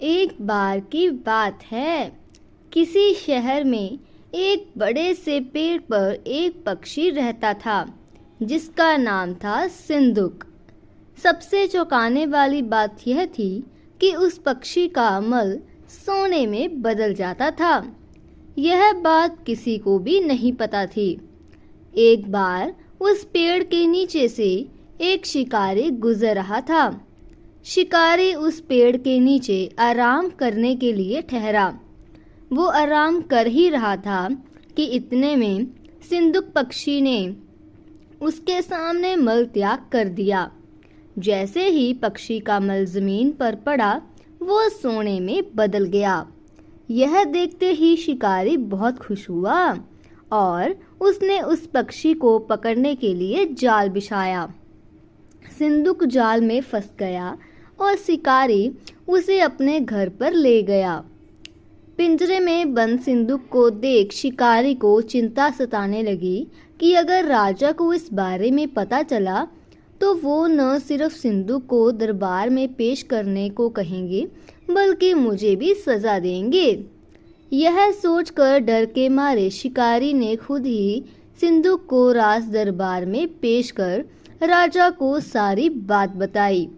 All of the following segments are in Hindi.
एक बार की बात है, किसी शहर में एक बड़े से पेड़ पर एक पक्षी रहता था जिसका नाम था सिंदूक। सबसे चौंकाने वाली बात यह थी कि उस पक्षी का मल सोने में बदल जाता था। यह बात किसी को भी नहीं पता थी। एक बार उस पेड़ के नीचे से एक शिकारी गुजर रहा था। शिकारी उस पेड़ के नीचे आराम करने के लिए ठहरा। वो आराम कर ही रहा था कि इतने में सिंदूक पक्षी ने उसके सामने मल त्याग कर दिया। जैसे ही पक्षी का मल जमीन पर पड़ा, वो सोने में बदल गया। यह देखते ही शिकारी बहुत खुश हुआ और उसने उस पक्षी को पकड़ने के लिए जाल बिछाया। सिंदूक जाल में फंस गया और शिकारी उसे अपने घर पर ले गया। पिंजरे में बंद सिंदूक को देख शिकारी को चिंता सताने लगी कि अगर राजा को इस बारे में पता चला तो वो न सिर्फ सिंदूक को दरबार में पेश करने को कहेंगे बल्कि मुझे भी सजा देंगे। यह सोचकर डर के मारे शिकारी ने खुद ही सिंदूक को राज दरबार में पेश कर राजा को सारी बात बताई।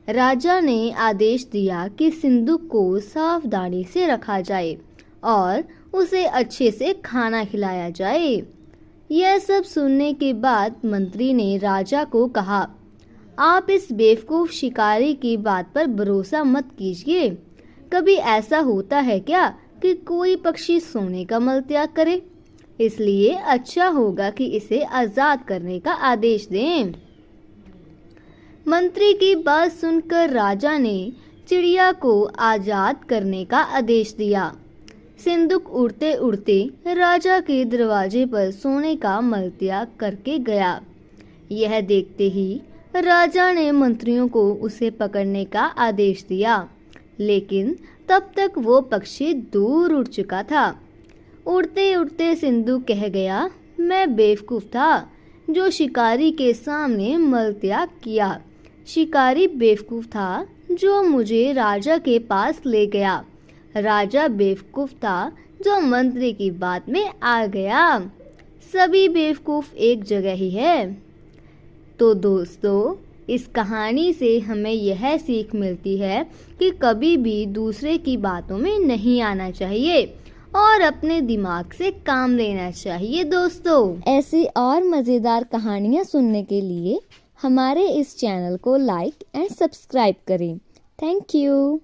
राजा ने आदेश दिया कि सिंदूक को सावधानी से रखा जाए और उसे अच्छे से खाना खिलाया जाए। यह सब सुनने के बाद मंत्री ने राजा को कहा, आप इस बेवकूफ शिकारी की बात पर भरोसा मत कीजिए। कभी ऐसा होता है क्या कि कोई पक्षी सोने का मल त्याग करे? इसलिए अच्छा होगा कि इसे आजाद करने का आदेश दें। मंत्री की बात सुनकर राजा ने चिड़िया को आजाद करने का आदेश दिया। सिंदूक उड़ते उड़ते राजा के दरवाजे पर सोने का मल त्याग करके गया। यह देखते ही राजा ने मंत्रियों को उसे पकड़ने का आदेश दिया, लेकिन तब तक वो पक्षी दूर उड़ चुका था। उड़ते उड़ते सिंदूक कह गया, मैं बेवकूफ था जो शिकारी के सामने मल त्याग किया। शिकारी बेवकूफ था जो मुझे राजा के पास ले गया। राजा बेवकूफ था जो मंत्री की बात में आ गया। सभी बेवकूफ एक जगह ही है। तो दोस्तों, इस कहानी से हमें यह सीख मिलती है कि कभी भी दूसरे की बातों में नहीं आना चाहिए और अपने दिमाग से काम लेना चाहिए। दोस्तों, ऐसी और मज़ेदार कहानियाँ सुनने के लिए हमारे इस चैनल को लाइक एंड सब्सक्राइब करें। Thank you.